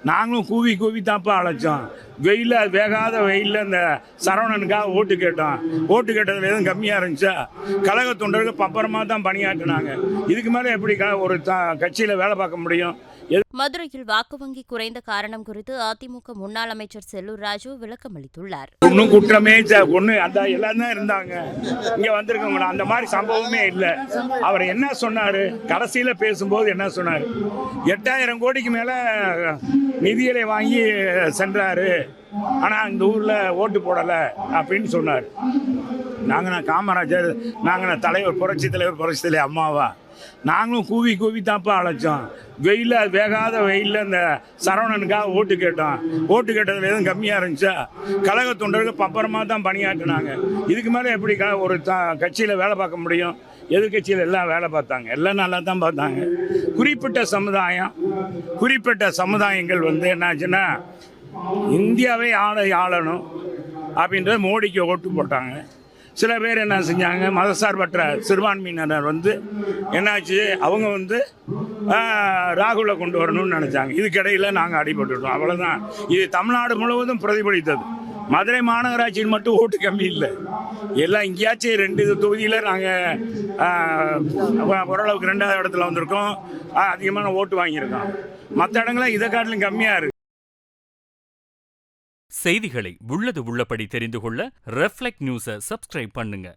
நாங்களும் கூவி கூவி தாப்பா அழைச்சோம். வெயிலில் வேகாத வெயிலில் இந்த சரவணனுக்காக ஓட்டு கேட்டோம். ஓட்டு கேட்டதில் எதுவும் கம்மியாக இருந்துச்சா? கழக தொண்டர்கள் பப்பரமாக தான் பணியாற்றினாங்க. இதுக்கு மேலே எப்படி ஒரு கட்சியில் வேலை பார்க்க முடியும்? மதுரையில் வாக்கு வங்கி குறைந்த காரணம் குறித்து அதிமுக முன்னாள் அமைச்சர் செல்லூர் ராஜு விளக்கம் அளித்துள்ளார். ஒன்றும் குற்றமே அந்த எல்லாம் தான் இருந்தாங்க. இங்கே வந்திருக்கவங்க அந்த மாதிரி சம்பவமே இல்லை. அவர் என்ன சொன்னார், கடைசியில் பேசும்போது என்ன சொன்னார், 8000 கோடிக்கு மேலே நிதிகளை வாங்கி சென்றாரு, ஆனால் இந்த ஊரில் ஓட்டு போடலை அப்படின்னு சொன்னார். நாங்கள் காமராஜர், நாங்கள் தலைவர் புரட்சி தலைவர் அம்மாவா, நாங்களும் கூவி கூவி தாப்பா அழைச்சோம். வெயிலில் வேகாத வெயிலில் இந்த சரவணனுக்காக ஓட்டு கேட்டோம். ஓட்டு கேட்டதில் எதுவும் கம்மியாக இருந்துச்சா? கழக தொண்டர்கள் பப்பரமாக தான் பணியாற்றினாங்க. இதுக்கு மேலே எப்படி ஒரு கட்சியில் வேலை பார்க்க முடியும்? எதிர்கட்சியில் எல்லாம் வேலை பார்த்தாங்க, எல்லாம் நல்லா தான் பார்த்தாங்க. குறிப்பிட்ட சமுதாயங்கள் என்னாச்சுன்னா, இந்தியாவை ஆளணும் அப்படின்றது மோடிக்கு ஓட்டு போட்டாங்க. சில பேர் என்ன செஞ்சாங்க, மதசார்பற்ற சிறுபான்மையினர் என்னாச்சு, அவங்க ராகுலை கொண்டு வரணும்னு நினச்சாங்க. இதுக்கிடையில் நாங்கள் அடிபட்டுட்டோம். அவ்வளோதான். இது தமிழ்நாடு முழுவதும் பிரதிபலித்தது. மதுரை மாநகராட்சியில் மட்டும் ஓட்டு கம்மி இல்லை. எல்லாம் இங்கேயாச்சும் 2 தொகுதியில் நாங்கள் ஓரளவுக்கு 2வது இடத்துல வந்திருக்கோம். அதிகமான ஓட்டு வாங்கியிருக்கோம். மற்ற இடங்களில் இதை காட்டிலும் கம்மியாக இருக்குது. செய்திகளை உள்ளது உள்ளபடி தெரிந்து கொள்ள ரெஃப்ளெக்ட் நியூஸை சப்ஸ்கிரைப் பண்ணுங்க.